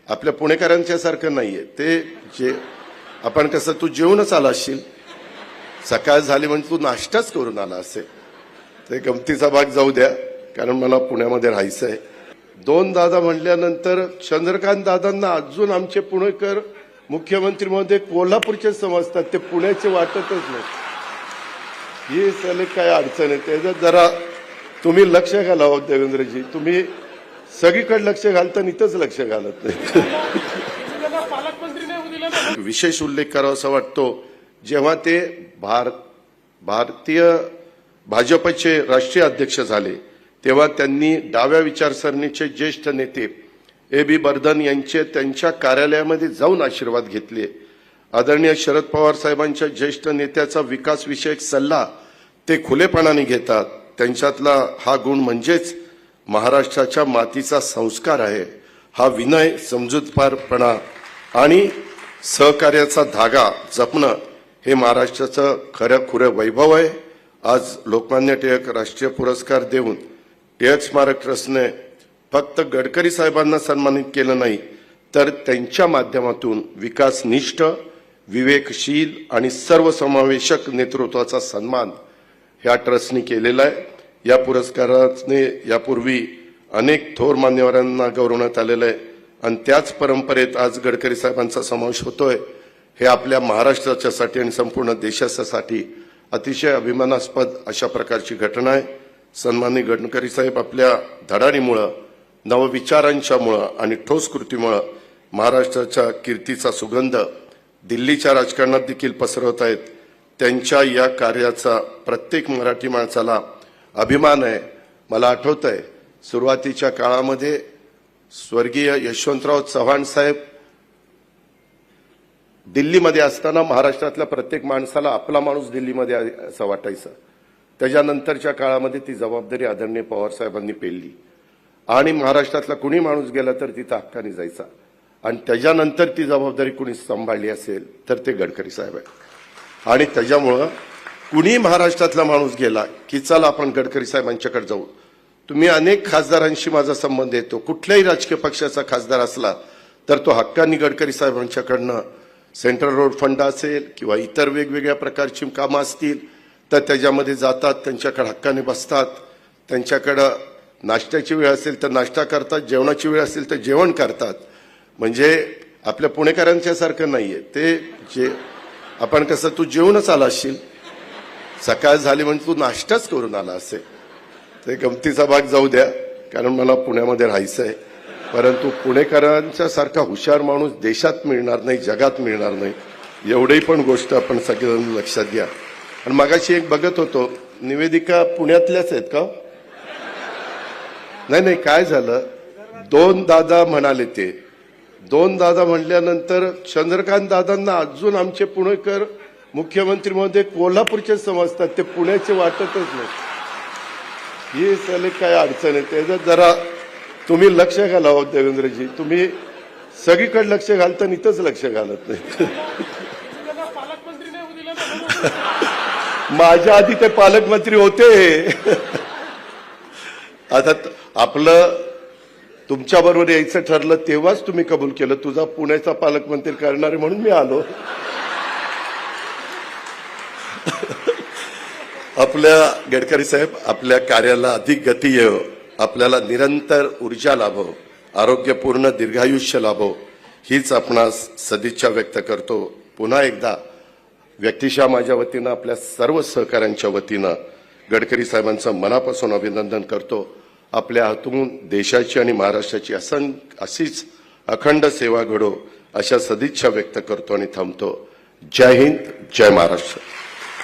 आपल्या पुणेकरांच्या सारखं नाहीये ते. जे आपण कसं तू जेवूनच आला असशील, सकाळ झाली म्हणजे तू नाश्ताच करून आला असेल. ते गमतीचा भाग जाऊ द्या, कारण मला पुण्यामध्ये राहायचं आहे. दोन दादा म्हणल्यानंतर चंद्रकांत दादांना अजून आमचे पुणेकर मुख्यमंत्री मध्ये कोल्हापूरचे समजतात, ते पुण्याचे वाटतच नाही. ही सलग काय अडचण आहे, त्याच्यात जरा तुम्ही लक्ष घाला हो देवेंद्रजी. तुम्ही सगळीकडे लक्ष घालता, इथंच लक्ष घालत नाही. विशेष उल्लेख करावा असा वाटतो जेव्हा ते भारतीय भाजपचे राष्ट्रीय अध्यक्ष झाले, तेव्हा त्यांनी डाव्या विचारसरणीचे ज्येष्ठ नेते ए.बी. बर्धन यांचे त्यांच्या कार्यालयामध्ये जाऊन आशीर्वाद घेतले. आदरणीय शरद पवार साहेबांच्या ज्येष्ठ नेत्याचा विकासविषयक सल्ला ते खुलेपणाने घेतात. त्यांच्यातला हा गुण म्हणजेच महाराष्ट्राच्या मातीचा संस्कार आहे. हा विनय, समजूतदारपणा आणि सहकार्याचा धागा जपणं हे महाराष्ट्राचं खरं खुरं वैभव आहे. आज लोकमान्य टिळक राष्ट्रीय पुरस्कार देऊन टिळक स्मारक ट्रस्टने फक्त गडकरी साहेबांना सन्मानित केलं नाही, तर त्यांच्या माध्यमातून विकासनिष्ठ, विवेकशील आणि सर्वसमावेशक नेतृत्वाचा सन्मान ह्या ट्रस्टने केलेला आहे. या पुरस्काराने यापूर्वी अनेक थोर मान्यवरांना गौरवण्यात आलेलं आहे आणि त्याच परंपरेत आज गडकरी साहेबांचा समावेश होतोय. हे आपल्या महाराष्ट्राच्यासाठी आणि संपूर्ण देशासाठी अतिशय अभिमानास्पद अशा प्रकारची घटना आहे. सन्माननीय गडकरी साहेब आपल्या धडाडीमुळं, नवविचारांच्यामुळं आणि ठोस कृतीमुळं महाराष्ट्राच्या कीर्तीचा सुगंध दिल्लीच्या राजकारणात देखील पसरवत आहेत. त्यांच्या या कार्याचा प्रत्येक मराठी माणसाला अभिमान आहे. मला आठवतंय सुरुवातीच्या काळामध्ये स्वर्गीय यशवंतराव चव्हाण साहेब दिल्लीमध्ये असताना महाराष्ट्रातल्या प्रत्येक माणसाला आपला माणूस दिल्लीमध्ये असं वाटायचं. त्याच्यानंतरच्या काळामध्ये ती जबाबदारी आदरणीय पवार साहेबांनी पेलली आणि महाराष्ट्रातला कुणी माणूस गेला तर तिथं हक्काने जायचा. आणि त्याच्यानंतर ती जबाबदारी कुणी सांभाळली असेल तर ते गडकरी साहेब आहे. आणि त्याच्यामुळं कुणी महाराष्ट्रातला माणूस गेला की चला आपण गडकरी साहेबांच्याकडे जाऊ. तुम्ही अनेक खासदारांशी माझा संबंध येतो. कुठल्याही राजकीय पक्षाचा खासदार असला तर तो हक्कानी गडकरी साहेबांच्याकडनं सेंट्रल रोड फंड असेल किंवा इतर वेगवेगळ्या प्रकारची कामं असतील तर त्याच्यामध्ये जातात, त्यांच्याकडे हक्काने बसतात. त्यांच्याकडं नाश्त्याची वेळ असेल तर नाश्ता करतात, जेवणाची वेळ असेल तर जेवण करतात. म्हणजे आपल्या पुणेकरांच्या सारखं नाहीये ते. जे आपण कसं तू जेवूनच आला असशील, सकाळ झाली म्हणजे तू नाश्ताच करून आला असेल. ते गमतीचा भाग जाऊ द्या, कारण मला पुण्यामध्ये राहायचं आहे. परंतु पुणेकरांच्या सारखा हुशार माणूस देशात मिळणार नाही, जगात मिळणार नाही. एवढी पण गोष्ट आपण सगळेजण लक्षात घ्या. आणि मगाशी एक बघत होतो, निवेदिका पुण्यातल्याच आहेत का? नाही, काय झालं, दोन दादा म्हणाले. ते दोन दादा म्हणल्यानंतर चंद्रकांत दादांना अजून आमचे पुणेकर मुख्यमंत्री मध्ये कोल्हापूरचे समजतात, ते पुण्याचे वाटतच नाही. ही सलग काय अडचण आहे, त्याच्यात जरा तुम्ही लक्ष घाला हो देवेंद्रजी. तुम्ही सगळीकडे लक्ष घालता, इथंच लक्ष घालत नाही. माझ्या आधी ते पालकमंत्री होते. आता आपलं तुमच्या बरोबर यायचं ठरलं तेव्हाच तुम्ही कबूल केलं. तुझा पुण्याचा पालकमंत्री करणारे म्हणून मी आलो. आपल्या गडकरी साहेब, आपल्या कार्याला अधिक गती येवो, आपल्याला निरंतर ऊर्जा लाभो, आरोग्यपूर्ण दीर्घायुष्य लाभो, हीच आपणास सदिच्छा व्यक्त करतो. पुन्हा एकदा व्यक्तिशः माझ्या वतीनं, आपल्या सर्व सहकाऱ्यांच्या वतीनं गडकरी साहेबांचं मनापासून अभिनंदन करतो. आपल्या हातून देशाची आणि महाराष्ट्राची अशीच अखंड सेवा घडो अशा सदिच्छा व्यक्त करतो आणि थांबतो. जय हिंद, जय महाराष्ट्र.